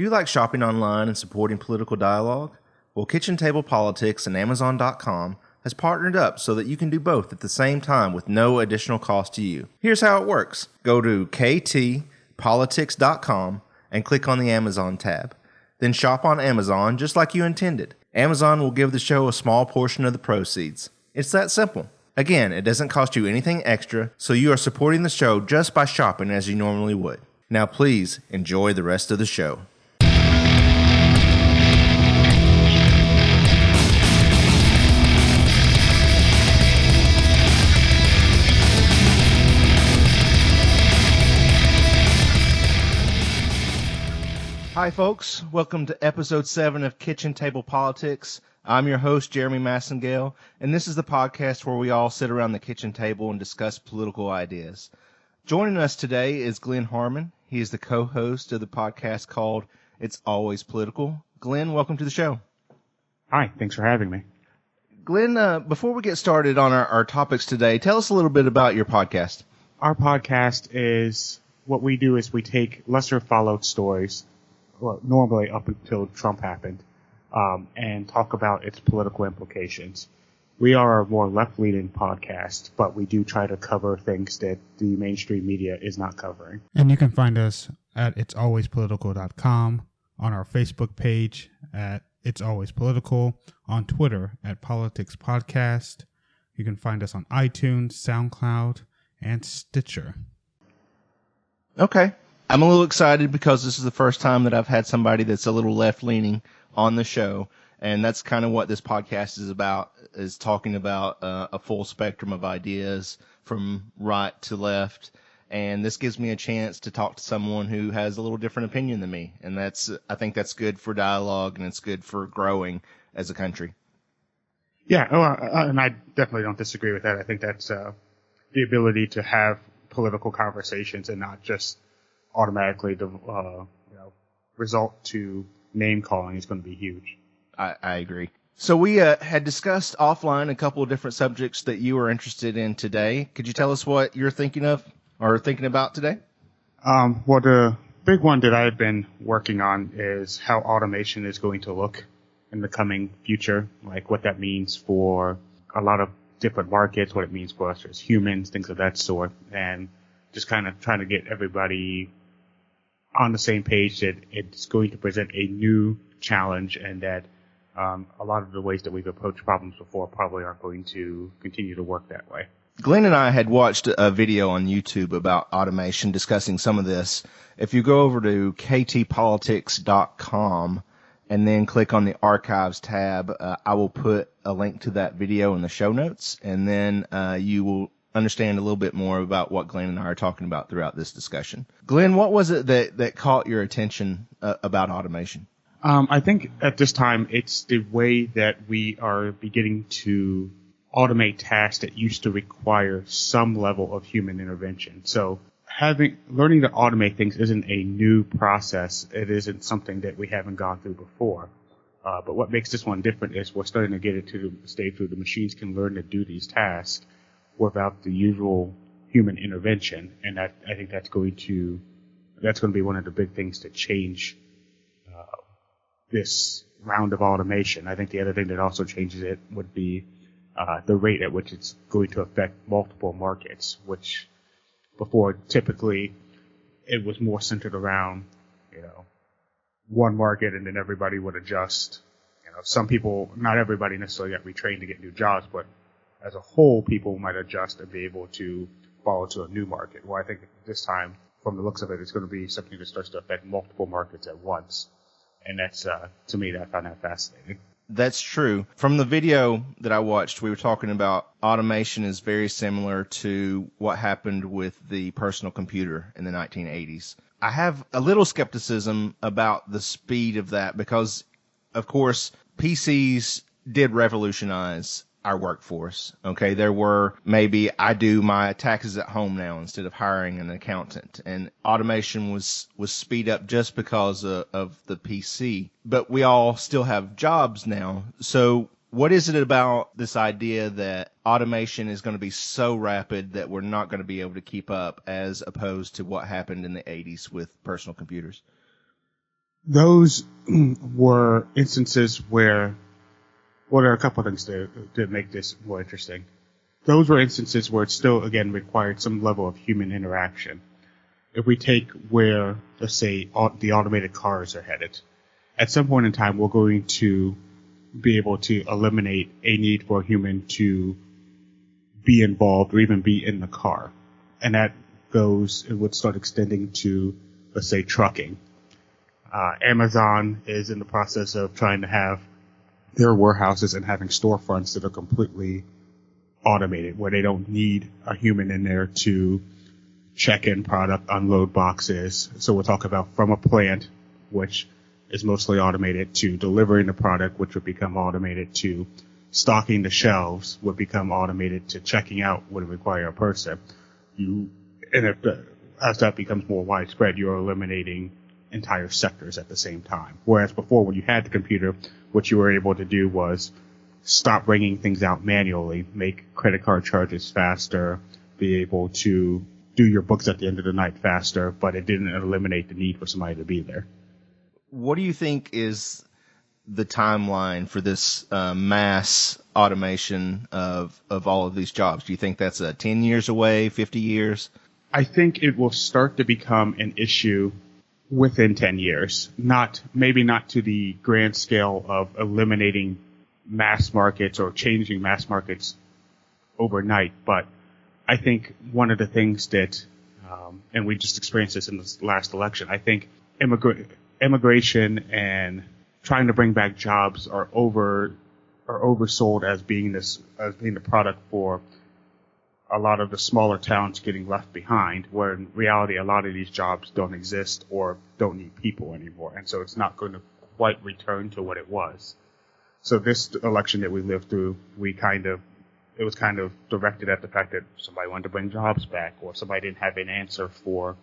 you like shopping online and supporting political dialogue? Well, Kitchen Table Politics and Amazon.com has partnered up so that you can do both at the same time with no additional cost to you. Here's how it works. Go to ktpolitics.com and click on the Amazon tab. Then shop on Amazon just like you intended. Amazon will give the show a small portion of the proceeds. It's that simple. Again, it doesn't cost you anything extra, so you are supporting the show just by shopping as you normally would. Now please enjoy the rest of the show. Hi folks, welcome to episode 7 of Kitchen Table Politics. I'm your host, Jeremy Massengale, and this is the podcast where we all sit around the kitchen table and discuss political ideas. Joining us today is Glenn Harmon. He is the co-host of the podcast called It's Always Political. Glenn, welcome to the show. Hi, thanks for having me. Glenn, before we get started on our topics today, tell us a little bit about your podcast. Our podcast is, what we do is we take lesser followed stories, well, normally up until Trump happened, and talk about its political implications. We are a more left-leaning podcast, but we do try to cover things that the mainstream media is not covering. And you can find us at it'salwayspolitical.com, on our Facebook page at It's Always Political, on Twitter at Politics Podcast. You can find us on iTunes, SoundCloud, and Stitcher. Okay. I'm a little excited because this is the first time that I've had somebody that's a little left-leaning on the show, and that's kind of what this podcast is about, is talking about a full spectrum of ideas from right to left, and this gives me a chance to talk to someone who has a little different opinion than me, and I think that's good for dialogue, and it's good for growing as a country. Yeah, and I definitely don't disagree with that. I think that's the ability to have political conversations and not just automatically result to name calling is going to be huge. I agree. So we had discussed offline a couple of different subjects that you were interested in today. Could you tell us what you're thinking of or thinking about today? Well, the big one that I've been working on is how automation is going to look in the coming future, like what that means for a lot of different markets, what it means for us as humans, things of that sort, and just kind of trying to get everybody on the same page that it's going to present a new challenge, and that a lot of the ways that we've approached problems before probably aren't going to continue to work that way. Glenn and I had watched a video on YouTube about automation discussing some of this. If you go over to ktpolitics.com and then click on the archives tab, I will put a link to that video in the show notes, and then you will understand a little bit more about what Glenn and I are talking about throughout this discussion. Glenn, what was it that caught your attention about automation? I think at this time it's the way that we are beginning to automate tasks that used to require some level of human intervention. So learning to automate things isn't a new process. It isn't something that we haven't gone through before. But what makes this one different is we're starting to get it to the stage where the machines can learn to do these tasks without the usual human intervention, and I think that's going to be one of the big things to change this round of automation. I think the other thing that also changes it would be the rate at which it's going to affect multiple markets, which before typically it was more centered around one market, and then everybody would adjust. Some people, not everybody necessarily got retrained to get new jobs, but as a whole, people might adjust and be able to follow to a new market. Well, I think this time, from the looks of it, it's going to be something that starts to affect multiple markets at once. And that's, to me, I found that fascinating. That's true. From the video that I watched, we were talking about automation is very similar to what happened with the personal computer in the 1980s. I have a little skepticism about the speed of that because, of course, PCs did revolutionize our workforce. Okay, there were maybe I do my taxes at home now instead of hiring an accountant, and automation was speed up just because of the PC. But we all still have jobs now. So what is it about this idea that automation is going to be so rapid that we're not going to be able to keep up, as opposed to what happened in the 80s with personal computers? those were instances where, well, there are a couple of things to make this more interesting. Those were instances where it still, again, required some level of human interaction. If we take where, let's say, the automated cars are headed, at some point in time, we're going to be able to eliminate a need for a human to be involved or even be in the car. And it would start extending to, let's say, trucking. Amazon is in the process of trying to have their warehouses and having storefronts that are completely automated, where they don't need a human in there to check in product, unload boxes. So we'll talk about from a plant, which is mostly automated, to delivering the product, which would become automated, to stocking the shelves would become automated, to checking out would require a person. As that becomes more widespread, you're eliminating entire sectors at the same time. Whereas before, when you had the computer, what you were able to do was stop bringing things out manually, make credit card charges faster, be able to do your books at the end of the night faster, but it didn't eliminate the need for somebody to be there. What do you think is the timeline for this mass automation of all of these jobs? Do you think that's 10 years away, 50 years? I think it will start to become an issue within 10 years. Maybe not to the grand scale of eliminating mass markets or changing mass markets overnight, but I think one of the things that, and we just experienced this in this last election, I think immigration and trying to bring back jobs are oversold as being the product for a lot of the smaller towns getting left behind, where in reality a lot of these jobs don't exist or don't need people anymore, and so it's not going to quite return to what it was. So this election that we lived through, it was kind of directed at the fact that somebody wanted to bring jobs back, or somebody didn't have an answer for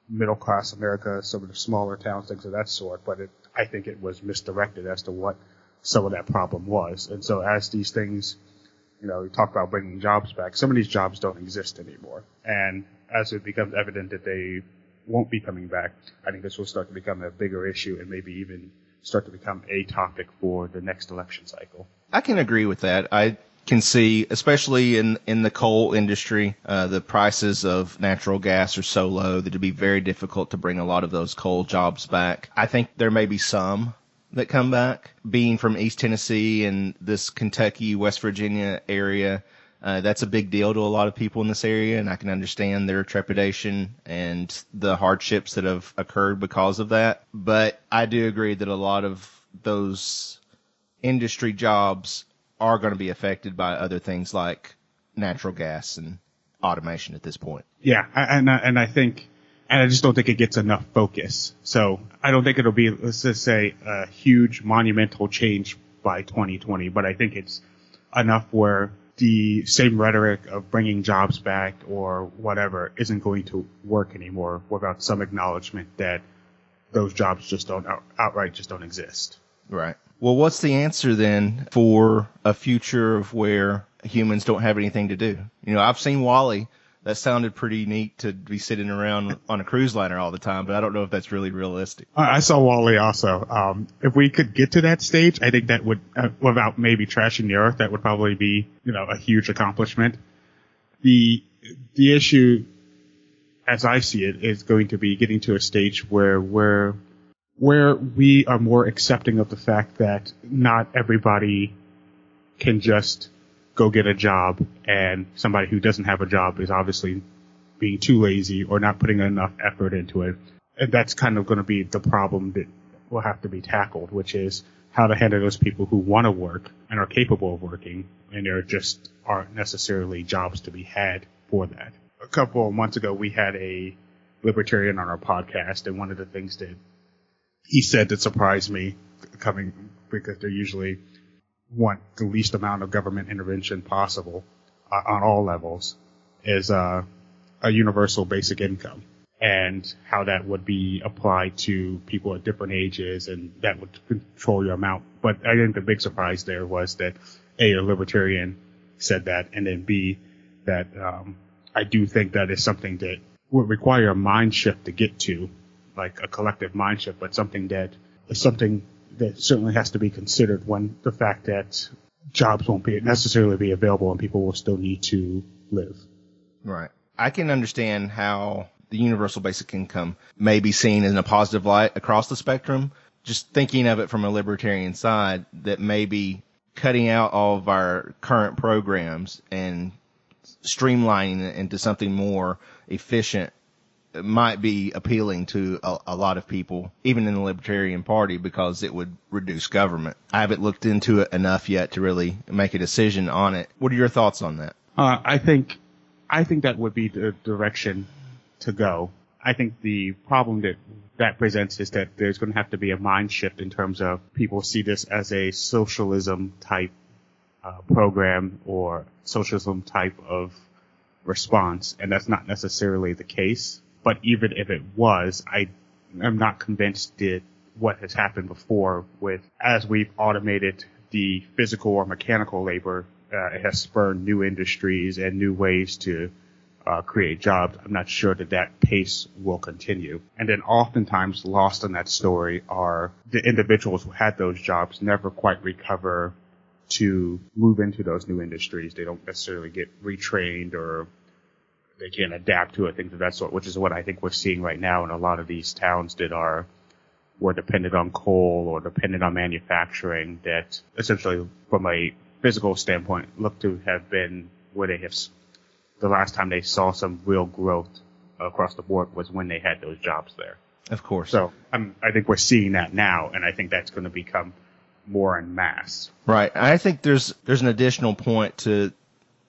middle class America, some of the smaller towns, things of that sort. But I think it was misdirected as to what some of that problem was. And so as these things, we talk about bringing jobs back, some of these jobs don't exist anymore. And as it becomes evident that they won't be coming back, I think this will start to become a bigger issue and maybe even start to become a topic for the next election cycle. I can agree with that. I can see, especially in the coal industry, the prices of natural gas are so low that it'd be very difficult to bring a lot of those coal jobs back. I think there may be some that come back. Being from East Tennessee and this Kentucky, West Virginia area, that's a big deal to a lot of people in this area, and I can understand their trepidation and the hardships that have occurred because of that. But I do agree that a lot of those industry jobs are going to be affected by other things like natural gas and automation at this point. Yeah, and I just don't think it gets enough focus. So I don't think it'll be, let's just say, a huge monumental change by 2020, but I think it's enough where the same rhetoric of bringing jobs back or whatever isn't going to work anymore without some acknowledgement that those jobs just outright don't exist. Right. Well, what's the answer then for a future of where humans don't have anything to do? I've seen WALL-E. That sounded pretty neat to be sitting around on a cruise liner all the time, but I don't know if that's really realistic. I saw WALL-E also. If we could get to that stage, I think that would, without maybe trashing the earth, that would probably be, a huge accomplishment. The issue, as I see it, is going to be getting to a stage where we are more accepting of the fact that not everybody can just go get a job, and somebody who doesn't have a job is obviously being too lazy or not putting enough effort into it. And that's kind of going to be the problem that will have to be tackled, which is how to handle those people who want to work and are capable of working, and there just aren't necessarily jobs to be had for that. A couple of months ago, we had a libertarian on our podcast, and one of the things that he said that surprised me, because they're usually want the least amount of government intervention possible on all levels, is a universal basic income, and how that would be applied to people at different ages, and that would control your amount. But I think the big surprise there was that A, a libertarian said that, and then B, that I do think that is something that would require a mind shift to get to, like a collective mind shift, but something that is something that certainly has to be considered when the fact that jobs won't necessarily be available and people will still need to live. Right. I can understand how the universal basic income may be seen in a positive light across the spectrum. Just thinking of it from a libertarian side, that maybe cutting out all of our current programs and streamlining it into something more efficient might be appealing to a lot of people, even in the Libertarian Party, because it would reduce government. I haven't looked into it enough yet to really make a decision on it. What are your thoughts on that? I think that would be the direction to go. I think the problem that presents is that there's going to have to be a mind shift in terms of people see this as a socialism type program or socialism type of response, and that's not necessarily the case. But even if it was, I am not convinced that what has happened before as we've automated the physical or mechanical labor, it has spurred new industries and new ways to create jobs. I'm not sure that pace will continue. And then oftentimes lost in that story are the individuals who had those jobs never quite recover to move into those new industries. They don't necessarily get retrained or they can't adapt to it, things of that sort, which is what I think we're seeing right now in a lot of these towns that were dependent on coal or dependent on manufacturing, that essentially from a physical standpoint look to have been where they have, the last time they saw some real growth across the board was when they had those jobs there. Of course. So I think we're seeing that now, and I think that's going to become more en masse. Right. I think there's an additional point to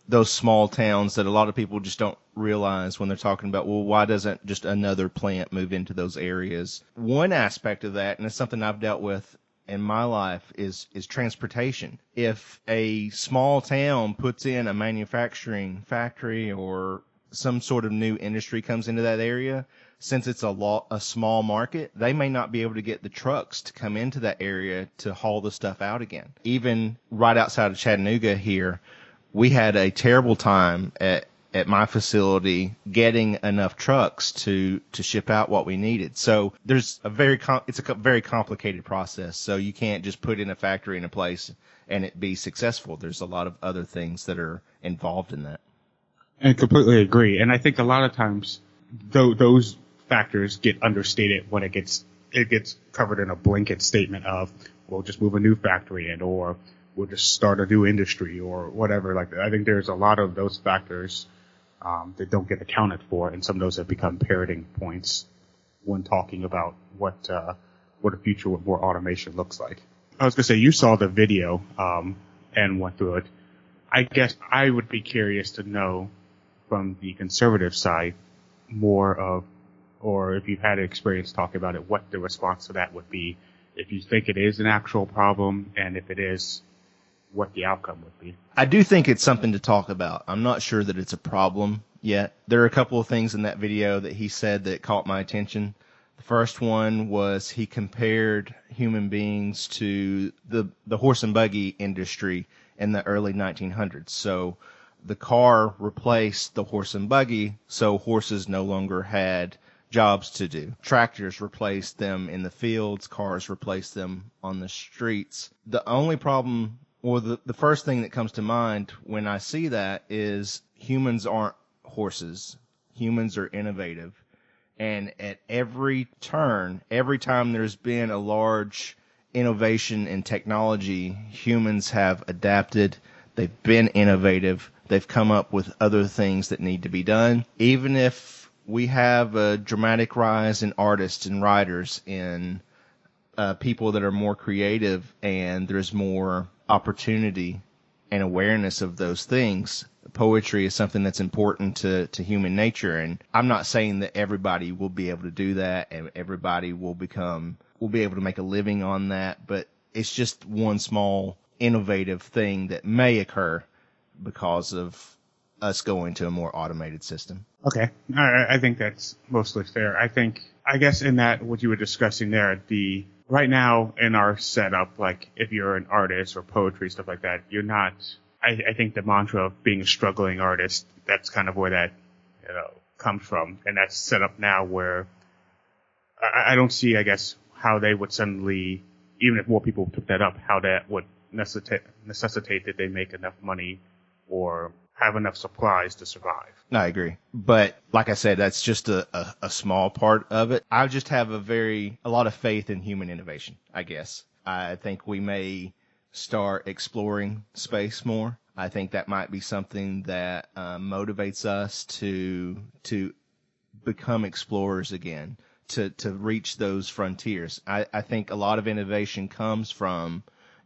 those small towns that a lot of people just don't realize when they're talking about, well, why doesn't just another plant move into those areas? One aspect of that, and it's something I've dealt with in my life, is transportation. If a small town puts in a manufacturing factory or some sort of new industry comes into that area, since it's a small market, they may not be able to get the trucks to come into that area to haul the stuff out again. Even right outside of Chattanooga here, we had a terrible time at my facility getting enough trucks to ship out what we needed. So there's it's a very complicated process. So you can't just put in a factory in a place and it be successful. There's a lot of other things that are involved in that. I completely agree. And I think a lot of times those factors get understated when it gets covered in a blanket statement of, we'll just move a new factory in, or we'll just start a new industry or whatever like that. I think there's a lot of those factors that don't get accounted for, and some of those have become parroting points when talking about what a future with more automation looks like. I was going to say, you saw the video and went through it. I guess I would be curious to know from the conservative side more of, or if you've had experience talking about it, what the response to that would be. If you think it is an actual problem, and if it is, what the outcome would be. I do think it's something to talk about. I'm not sure that it's a problem yet. There are a couple of things in that video that he said that caught my attention. The first one was he compared human beings to the horse and buggy industry in the early 1900s. So the car replaced the horse and buggy, so horses no longer had jobs to do. Tractors replaced them in the fields, cars replaced them on the streets. The only problem, or the first thing that comes to mind when I see that, is humans aren't horses. Humans are innovative. And at every turn, every time there's been a large innovation in technology, humans have adapted. They've been innovative. They've come up with other things that need to be done. Even if we have a dramatic rise in artists and writers, in people that are more creative, and there's more opportunity and awareness of those things, poetry is something that's important to human nature. And I'm not saying that everybody will be able to do that and everybody will be able to make a living on that, but it's just one small innovative thing that may occur because of us going to a more automated system. Okay. I think that's mostly fair. I guess in that, what you were discussing there, right now in our setup, like if you're an artist or poetry, stuff like that, you're not, I think the mantra of being a struggling artist, that's kind of where that, comes from. And that's set up now where I don't see, I guess, how they would suddenly, even if more people took that up, how that would necessitate that they make enough money or have enough supplies to survive. I agree. But like I said, that's just a small part of it. I just have a lot of faith in human innovation, I guess. I think we may start exploring space more. I think that might be something that motivates us to become explorers again, to reach those frontiers. I think a lot of innovation comes from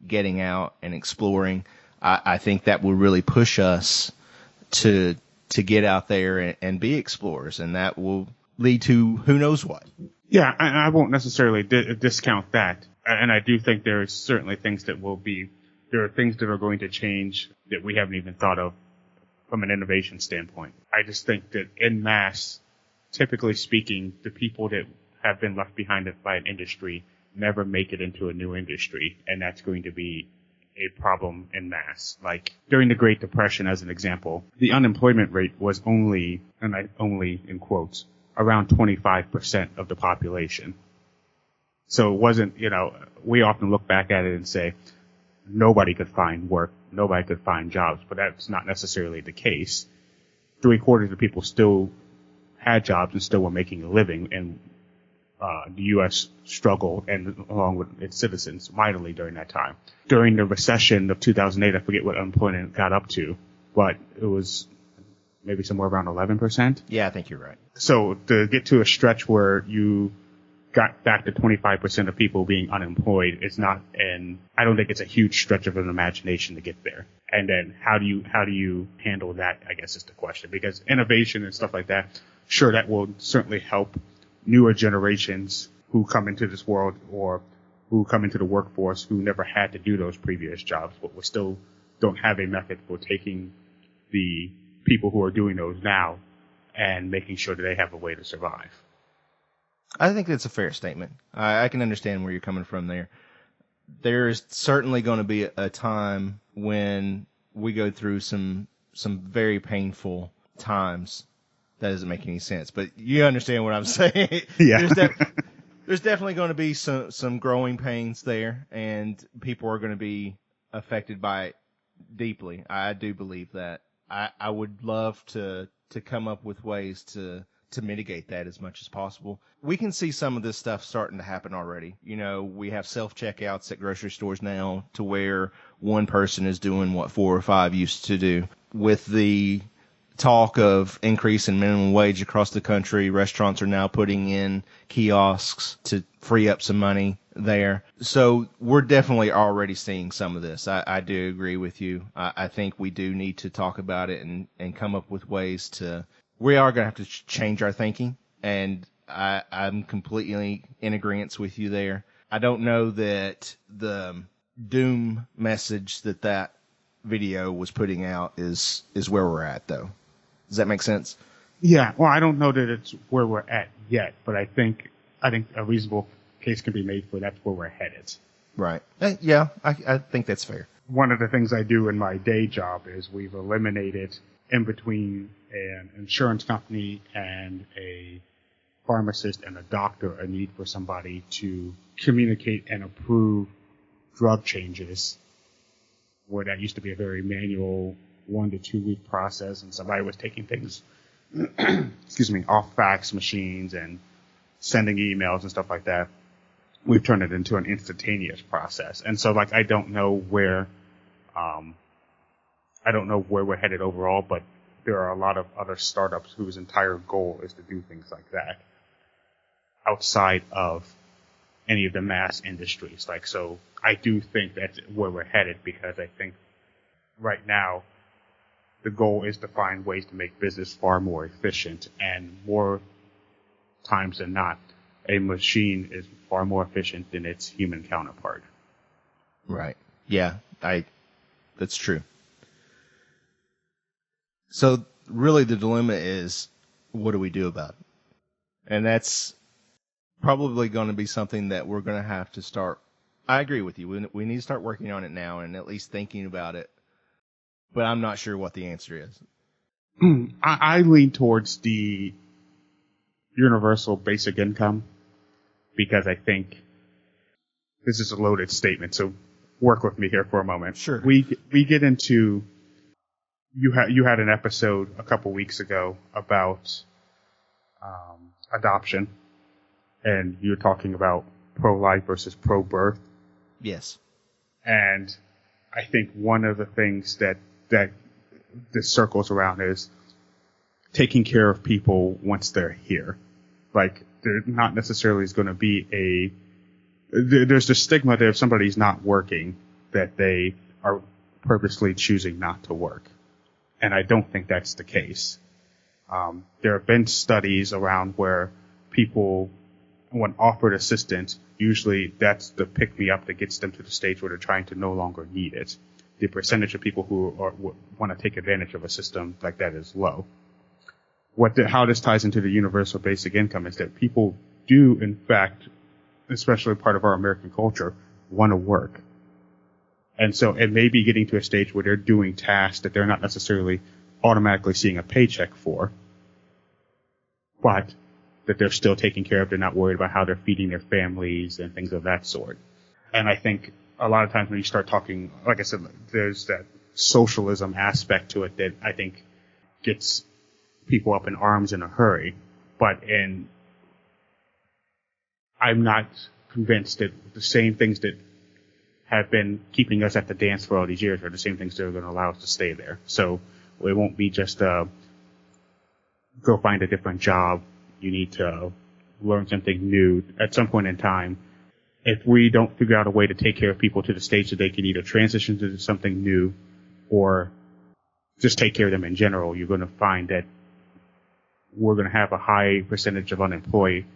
getting out and exploring. I think that will really push us to get out there and be explorers, and that will lead to who knows what. Yeah, I won't necessarily discount that. And I do think there are certainly things that there are things that are going to change that we haven't even thought of from an innovation standpoint. I just think that en masse, typically speaking, the people that have been left behind by an industry never make it into a new industry, and that's going to be a problem en masse. Like during the Great Depression, as an example, the unemployment rate was only in quotes, around 25% of the population. So it wasn't, we often look back at it and say, nobody could find work, nobody could find jobs, but that's not necessarily the case. 3/4 of the people still had jobs and still were making a living, and the U.S. struggled, and along with its citizens, mightily during that time. During the recession of 2008, I forget what unemployment got up to, but it was maybe somewhere around 11%. Yeah, I think you're right. So to get to a stretch where you got back to 25% of people being unemployed, I don't think it's a huge stretch of an imagination to get there. And then how do you handle that, I guess is the question. Because innovation and stuff like that, sure, that will certainly help newer generations who come into this world or who come into the workforce who never had to do those previous jobs, but we still don't have a method for taking the people who are doing those now and making sure that they have a way to survive. I think that's a fair statement. I can understand where you're coming from there. There is certainly going to be a time when we go through some very painful times. That doesn't make any sense, but you understand what I'm saying. Yeah. There's definitely going to be some growing pains there, and people are going to be affected by it deeply. I do believe that. I would love to come up with ways to mitigate that as much as possible. We can see some of this stuff starting to happen already. We have self-checkouts at grocery stores now to where one person is doing what 4 or 5 used to do. With the talk of increase in minimum wage across the country, restaurants are now putting in kiosks to free up some money there. So we're definitely already seeing some of this. I do agree with you. I think we do need to talk about it and come up with ways we are going to have to change our thinking, and I'm completely in agreement with you there. I don't know that the doom message that video was putting out is where we're at, though. Does that make sense? Yeah, well, I don't know that it's where we're at yet, but I think a reasonable case can be made for that's where we're headed. Right. Yeah, I think that's fair. One of the things I do in my day job is we've eliminated in between an insurance company and a pharmacist and a doctor a need for somebody to communicate and approve drug changes, where that used to be a very manual 1 to 2 week process, and somebody was taking things off fax machines and sending emails and stuff like that. We've turned it into an instantaneous process. And so I don't know where we're headed overall, but there are a lot of other startups whose entire goal is to do things like that outside of any of the mass industries. So I do think that's where we're headed, because I think right now the goal is to find ways to make business far more efficient, and more times than not, a machine is far more efficient than its human counterpart. Right. Yeah, that's true. So really the dilemma is, what do we do about it? And that's probably going to be something that we're going to have to start. I agree with you. We need to start working on it now and at least thinking about it. But I'm not sure what the answer is. I lean towards the universal basic income, because I think this is a loaded statement, so work with me here for a moment. Sure. We get into, you had an episode a couple weeks ago about adoption, and you were talking about pro-life versus pro-birth. Yes. And I think one of the things that this circles around is taking care of people once they're here. Like, there not necessarily is going to be there's the stigma that if somebody's not working, that they are purposely choosing not to work. And I don't think that's the case. There have been studies around where people, when offered assistance, usually that's the pick-me-up that gets them to the stage where they're trying to no longer need it. The percentage of people who want to take advantage of a system like that is low. How this ties into the universal basic income is that people do, in fact, especially part of our American culture, want to work. And so it may be getting to a stage where they're doing tasks that they're not necessarily automatically seeing a paycheck for, but that they're still taking care of. They're not worried about how they're feeding their families and things of that sort. And I think a lot of times when you start talking, like I said, there's that socialism aspect to it that I think gets people up in arms in a hurry. But I'm not convinced that the same things that have been keeping us at the dance for all these years are the same things that are going to allow us to stay there. So it won't be just go find a different job. You need to learn something new at some point in time. If we don't figure out a way to take care of people to the stage that they can either transition to something new or just take care of them in general, you're going to find that we're going to have a high percentage of unemployed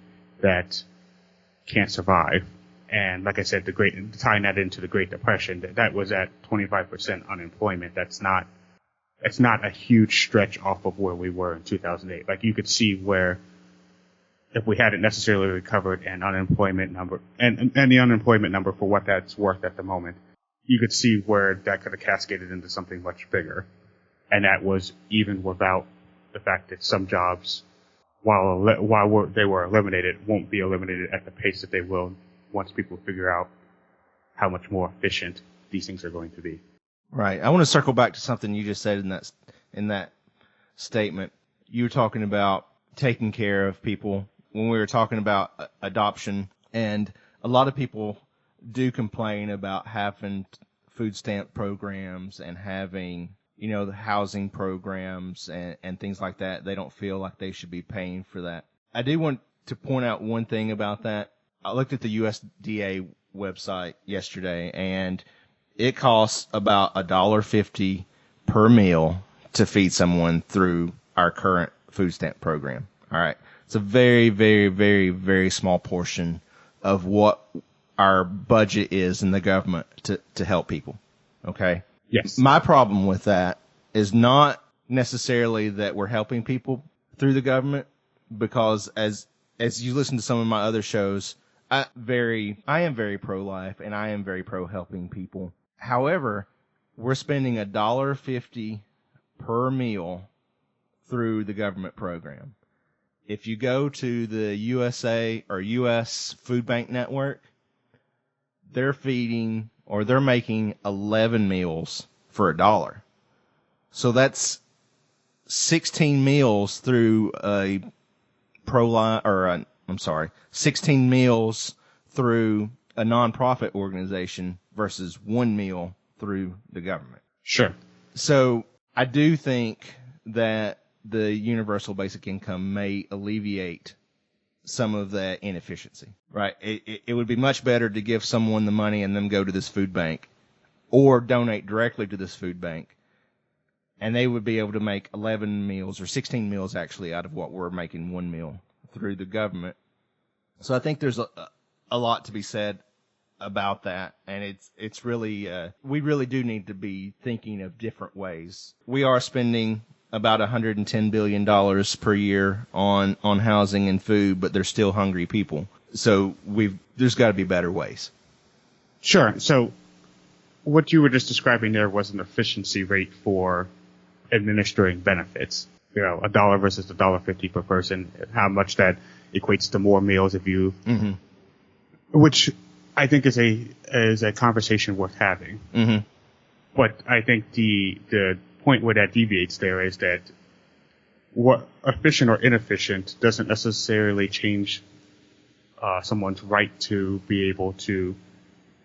that can't survive. And like I said, tying that into the Great Depression, that was at 25% unemployment. That's not a huge stretch off of where we were in 2008. Like, you could see where if we hadn't necessarily recovered an unemployment number and the unemployment number for what that's worth at the moment, you could see where that could have cascaded into something much bigger. And that was even without the fact that some jobs, while they were eliminated, won't be eliminated at the pace that they will once people figure out how much more efficient these things are going to be. Right. I want to circle back to something you just said in that statement. You were talking about taking care of people when we were talking about adoption, and a lot of people do complain about having food stamp programs and having, the housing programs and things like that. They don't feel like they should be paying for that. I do want to point out one thing about that. I looked at the USDA website yesterday, and it costs about $1.50 per meal to feed someone through our current food stamp program. All right. It's a very, very, very, very small portion of what our budget is in the government to help people. Okay? Yes. My problem with that is not necessarily that we're helping people through the government, because as you listen to some of my other shows, I am very pro-life and I am very pro-helping people. However, we're spending $1.50 per meal through the government program. If you go to the USA or U.S. Food Bank Network, they're making 11 meals for $1. So that's 16 meals through 16 meals through a nonprofit organization versus one meal through the government. Sure. So I do think that the universal basic income may alleviate some of that inefficiency, right? It would be much better to give someone the money and them go to this food bank or donate directly to this food bank, and they would be able to make 11 meals or 16 meals actually out of what we're making one meal through the government. So I think there's a lot to be said about that, and it's really we really do need to be thinking of different ways. We are spending about $110 billion per year on housing and food, but there's still hungry people. So there's got to be better ways. Sure. So what you were just describing there was an efficiency rate for administering benefits. $1 versus $1.50 per person, how much that equates to more meals if you, which I think is a conversation worth having. Mm-hmm. But I think the point where that deviates there is that what efficient or inefficient doesn't necessarily change someone's right to be able to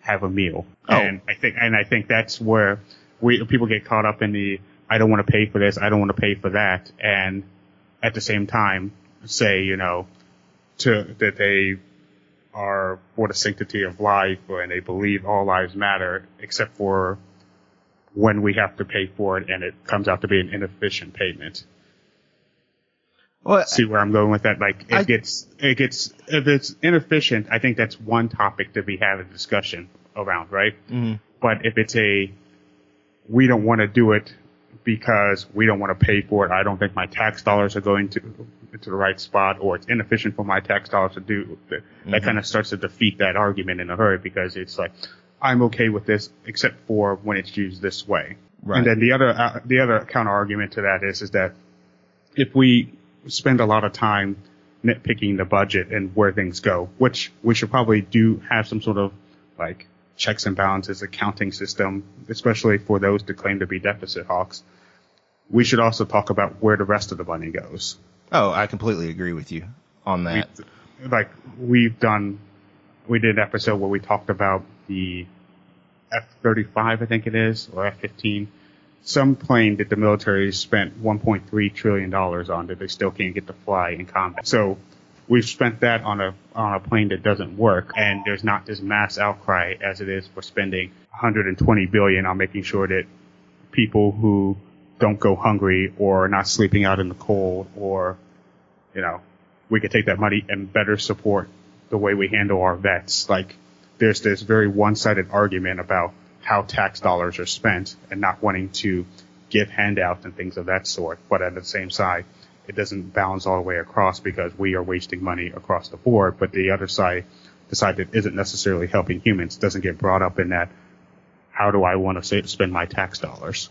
have a meal. Oh. And I think that's where people get caught up in the I don't want to pay for this, I don't want to pay for that, and at the same time say, that they are for the sanctity of life and they believe all lives matter, except for when we have to pay for it and it comes out to be an inefficient payment. Well, See where I'm going with that? Like it gets if it's inefficient, I think that's one topic to be had a discussion around, right? Mm-hmm. But if it's we don't want to do it because we don't want to pay for it, I don't think my tax dollars are going to the right spot, or it's inefficient for my tax dollars to do that. Mm-hmm. That kind of starts to defeat that argument in a hurry, because it's like, I'm okay with this except for when it's used this way. Right. And then the other counter argument to that is that if we spend a lot of time nitpicking the budget and where things go, which we should probably do have some sort of like checks and balances accounting system, especially for those that claim to be deficit hawks, we should also talk about where the rest of the money goes. Oh, I completely agree with you on that. We did an episode where we talked about the F-35, I think it is, or F-15. Some plane that the military spent $1.3 trillion on that they still can't get to fly in combat. So we've spent that on a plane that doesn't work, and there's not this mass outcry as it is for spending $120 billion on making sure that people who don't go hungry or are not sleeping out in the cold, or, we could take that money and better support the way we handle our vets. Like, there's this very one-sided argument about how tax dollars are spent and not wanting to give handouts and things of that sort. But at the same side, it doesn't balance all the way across because we are wasting money across the board. But the other side, the side that isn't necessarily helping humans, doesn't get brought up in that, how do I want to spend my tax dollars?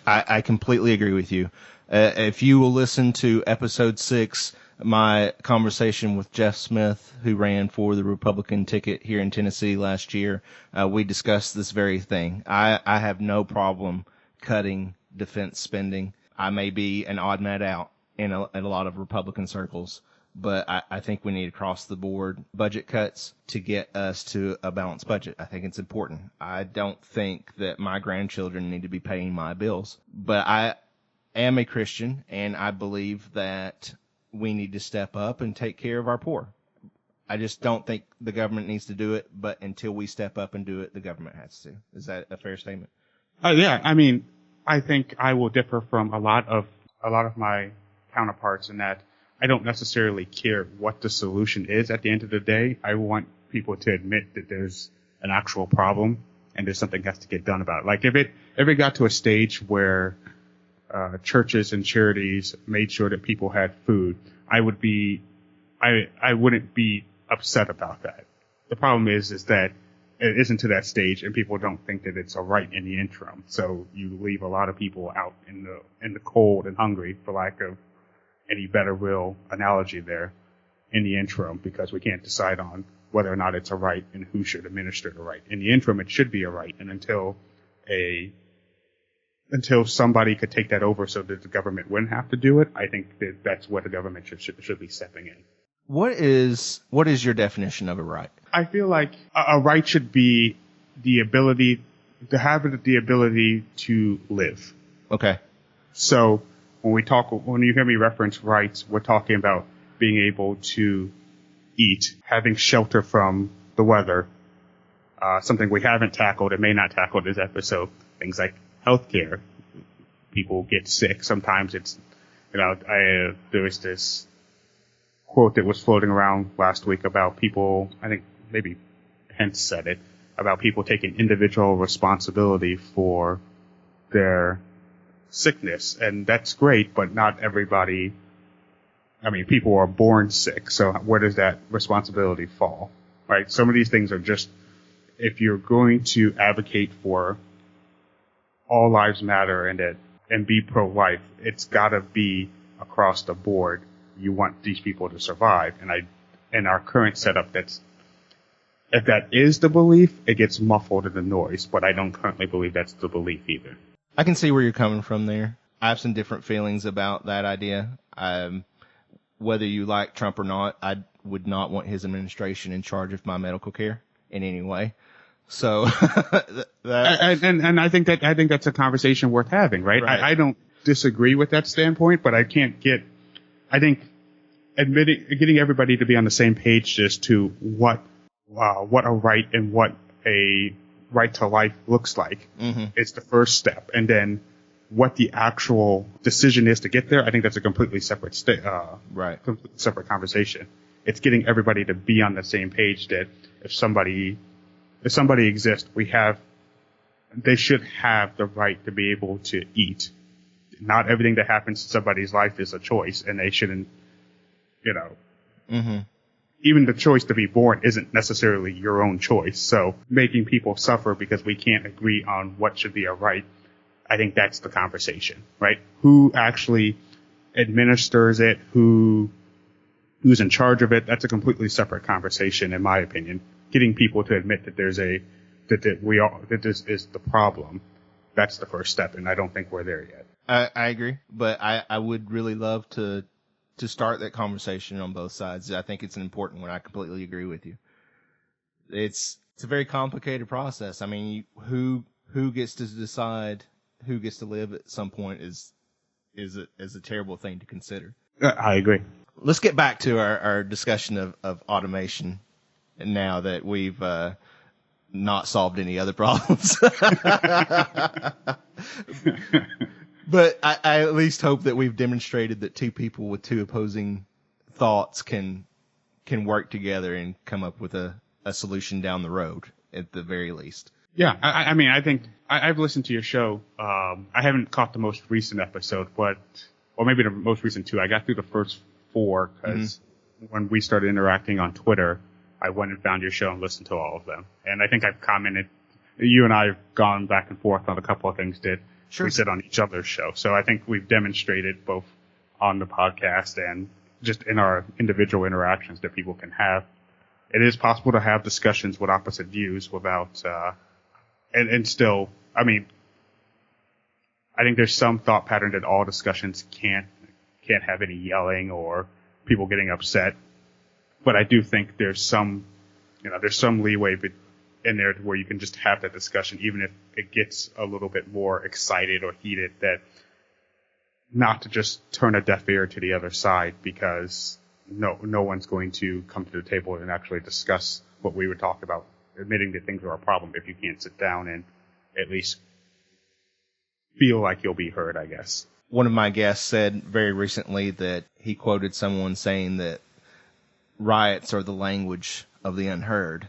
I completely agree with you. If you will listen to episode 6, my conversation with Jeff Smith, who ran for the Republican ticket here in Tennessee last year, we discussed this very thing. I have no problem cutting defense spending. I may be an odd man out in a lot of Republican circles, but I think we need across the board budget cuts to get us to a balanced budget. I think it's important. I don't think that my grandchildren need to be paying my bills, but I am a Christian, and I believe that we need to step up and take care of our poor. I just don't think the government needs to do it, but until we step up and do it, the government has to. Is that a fair statement? Yeah, I mean, I think I will differ from a lot of my counterparts in that I don't necessarily care what the solution is at the end of the day. I want people to admit that there's an actual problem and there's something that has to get done about it. Like if it got to a stage where churches and charities made sure that people had food, I wouldn't be upset about that. The problem is that it isn't to that stage, and people don't think that it's a right in the interim. So you leave a lot of people out in the cold and hungry, for lack of any better real analogy there, in the interim, because we can't decide on whether or not it's a right and who should administer the right. In the interim, it should be a right, and until somebody could take that over so that the government wouldn't have to do it, I think that's where the government should be stepping in. What is your definition of a right? I feel like a right should be the ability to live. Okay. So when you hear me reference rights, we're talking about being able to eat, having shelter from the weather, something we haven't tackled and may not tackle this episode, things like healthcare. People get sick. Sometimes it's, there was this quote that was floating around last week about people, I think maybe Pence said it, about people taking individual responsibility for their sickness. And that's great, but not everybody, people are born sick. So where does that responsibility fall? Right? Some of these things are just, if you're going to advocate for all lives matter and be pro-life, it's got to be across the board. You want these people to survive, and our current setup, that's if that is the belief, it gets muffled in the noise. But I don't currently believe that's the belief either. I can see where you're coming from there. I have some different feelings about that idea. Whether you like Trump or not, I would not want his administration in charge of my medical care in any way. So, and I think that's a conversation worth having, right? I don't disagree with that standpoint, but I think getting everybody to be on the same page as to what a right and what a right to life looks like is the first step, and then what the actual decision is to get there, I think that's a completely separate separate conversation. It's getting everybody to be on the same page that if somebody exists, they should have the right to be able to eat. Not everything that happens in somebody's life is a choice, and they shouldn't, even the choice to be born isn't necessarily your own choice. So making people suffer because we can't agree on what should be a right, I think that's the conversation, right? Who actually administers it, who's in charge of it, that's a completely separate conversation, in my opinion. Getting people to admit that that this is the problem, that's the first step, and I don't think we're there yet. I agree, but I would really love to start that conversation on both sides. I think it's an important one. I completely agree with you. It's a very complicated process. I mean, who gets to decide who gets to live at some point is a terrible thing to consider. I agree. Let's get back to our discussion of automation, and now that we've not solved any other problems. But I at least hope that we've demonstrated that two people with two opposing thoughts can work together and come up with a solution down the road, at the very least. Yeah, I mean, I think I've listened to your show. I haven't caught the most recent episode, or maybe the most recent two. I got through the first 4 because when we started interacting on Twitter, I went and found your show and listened to all of them. And I think I've commented. You and I have gone back and forth on a couple of things that we said on each other's show. So I think we've demonstrated both on the podcast and just in our individual interactions that people can have. It is possible to have discussions with opposite views without, and still, I mean, I think there's some thought pattern that all discussions can't have any yelling or people getting upset. But I do think there's some leeway in there where you can just have that discussion, even if it gets a little bit more excited or heated, that not to just turn a deaf ear to the other side, because no one's going to come to the table and actually discuss what we would talk about, admitting that things are a problem if you can't sit down and at least feel like you'll be heard, I guess. One of my guests said very recently that he quoted someone saying that riots are the language of the unheard.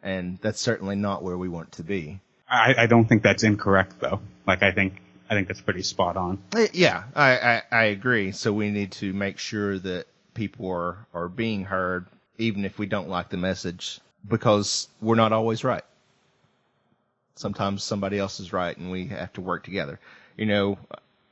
And that's certainly not where we want to be. I don't think that's incorrect, though. Like, I think that's pretty spot on. Yeah, I agree. So we need to make sure that people are being heard, even if we don't like the message, because we're not always right. Sometimes somebody else is right, and we have to work together.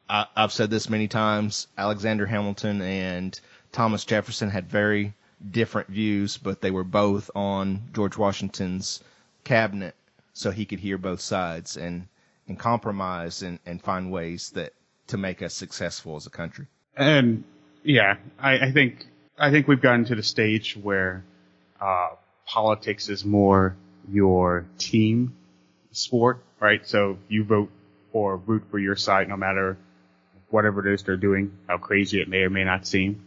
I've said this many times. Alexander Hamilton and Thomas Jefferson had very different views, but they were both on George Washington's cabinet, so he could hear both sides and compromise and find ways to make us successful as a country. And yeah, I think we've gotten to the stage where politics is more your team sport, right? So you vote or root for your side, no matter whatever it is they're doing, how crazy it may or may not seem.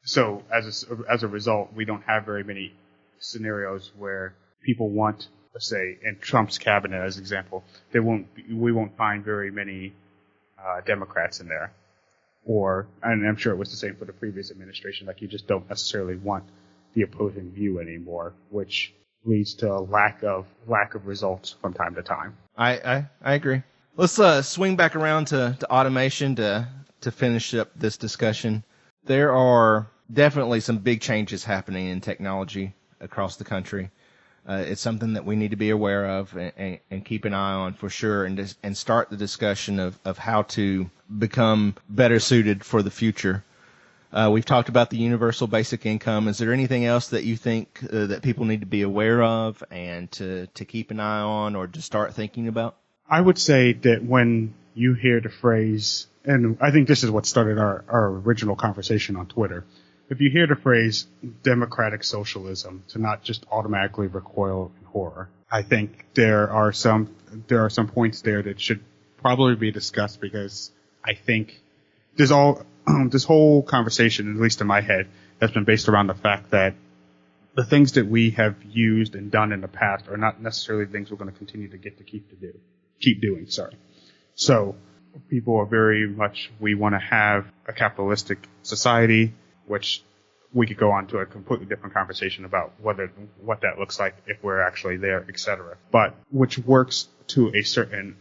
So as a result, we don't have very many scenarios where people want, let's say, in Trump's cabinet, as an example, we won't find very many Democrats in there. And I'm sure it was the same for the previous administration. Like, you just don't necessarily want the opposing view anymore, which leads to a lack of results from time to time. I agree. Let's swing back around to automation to finish up this discussion. There are definitely some big changes happening in technology across the country. It's something that we need to be aware of and keep an eye on for sure, and start the discussion of how to become better suited for the future. We've talked about the universal basic income. Is there anything else that you think that people need to be aware of and to keep an eye on or to start thinking about? I would say that when you hear the phrase, and I think this is what started our original conversation on Twitter, if you hear the phrase democratic socialism, to not just automatically recoil in horror. I think there are some points there that should probably be discussed, because I think this whole conversation, at least in my head, has been based around the fact that the things that we have used and done in the past are not necessarily things we're going to continue to get to keep doing. So people are very much, we want to have a capitalistic society, which we could go on to a completely different conversation about what that looks like if we're actually there, etc. But which works to a certain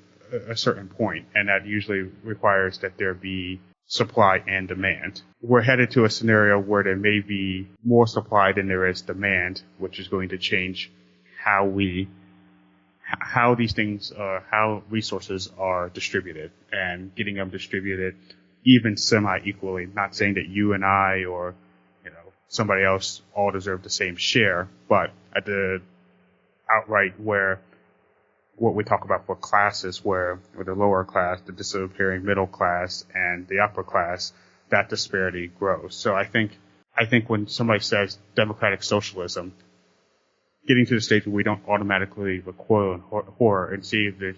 point, and that usually requires that there be supply and demand. We're headed to a scenario where there may be more supply than there is demand, which is going to change how these things, how resources are distributed, and getting them distributed even semi-equally. Not saying that you and I or somebody else all deserve the same share, but at the outright where what we talk about for classes, where with the lower class, the disappearing middle class, and the upper class, that disparity grows. So I think when somebody says democratic socialism, getting to the stage where we don't automatically recoil in horror and see the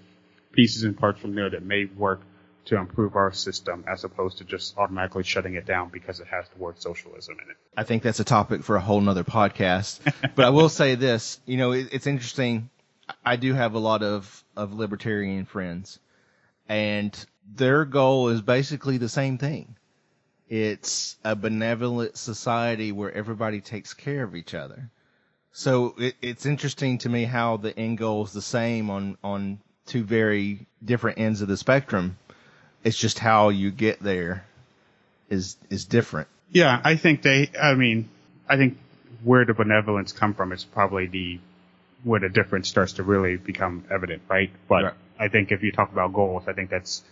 pieces and parts from there that may work to improve our system, as opposed to just automatically shutting it down because it has the word socialism in it. I think that's a topic for a whole nother podcast. But I will say this, it's interesting. I do have a lot of libertarian friends, and their goal is basically the same thing. It's a benevolent society where everybody takes care of each other. So it's interesting to me how the end goal is the same on two very different ends of the spectrum. It's just how you get there is different. Yeah, I think where the benevolence come from is probably where the difference starts to really become evident, right? But right. I think if you talk about goals, I think that's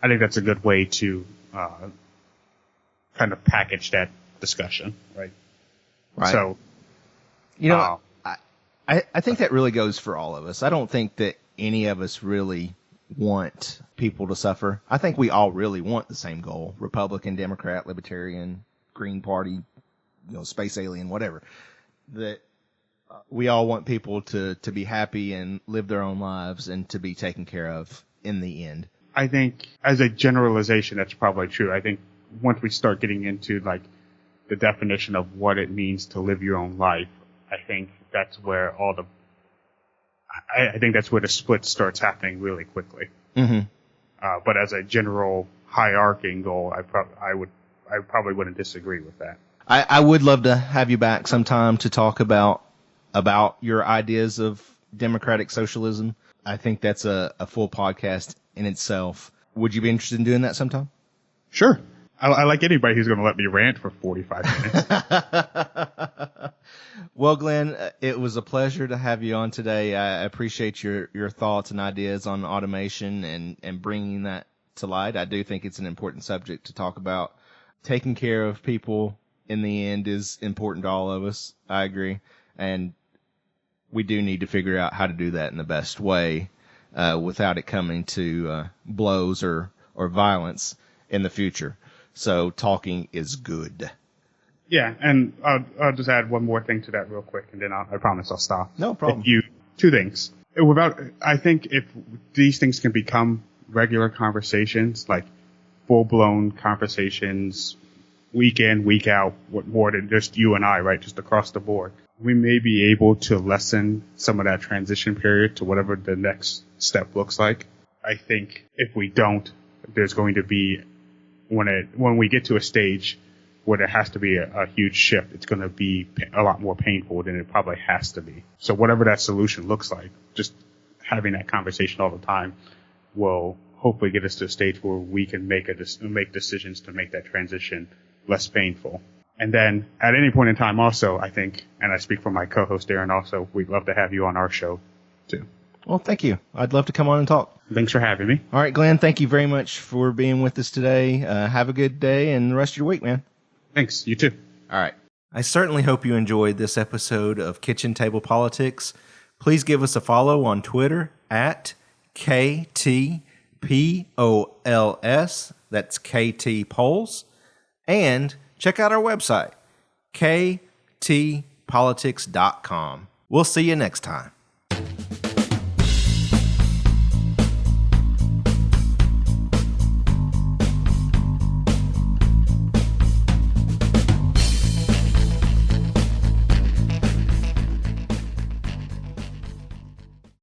a good way to kind of package that discussion, right? Right. So, I think that really goes for all of us. I don't think that any of us really want people to suffer. I think we all really want the same goal: Republican, Democrat, Libertarian, Green Party, space alien, whatever. That we all want people to be happy and live their own lives and to be taken care of in the end. I think as a generalization, that's probably true. I think once we start getting into like the definition of what it means to live your own life, I think that's where the split starts happening really quickly. Mm-hmm. But as a general hierarchy goal, I probably wouldn't disagree with that. I would love to have you back sometime to talk about your ideas of democratic socialism. I think that's a full podcast in itself. Would you be interested in doing that sometime? Sure. I like anybody who's going to let me rant for 45 minutes. Well, Glenn, it was a pleasure to have you on today. I appreciate your thoughts and ideas on automation and bringing that to light. I do think it's an important subject to talk about. Taking care of people in the end is important to all of us. I agree. And we do need to figure out how to do that in the best way without it coming to blows or violence in the future. So talking is good. Yeah, and I'll just add one more thing to that real quick, and then I promise I'll stop. No problem. Two things. I think if these things can become regular conversations, like full-blown conversations, week in, week out, more than just you and I, right, just across the board, we may be able to lessen some of that transition period to whatever the next step looks like. I think if we don't, there's going to be, when we get to a stage where there has to be a huge shift, it's going to be a lot more painful than it probably has to be. So whatever that solution looks like, just having that conversation all the time will hopefully get us to a stage where we can make decisions to make that transition less painful. And then at any point in time also, I think, and I speak for my co-host Darren also, we'd love to have you on our show too. Well, thank you. I'd love to come on and talk. Thanks for having me. All right, Glenn, thank you very much for being with us today. Have a good day and the rest of your week, man. Thanks. You too. All right. I certainly hope you enjoyed this episode of Kitchen Table Politics. Please give us a follow on Twitter at KTPOLS. That's KT Polls. And check out our website, ktpolitics.com. We'll see you next time.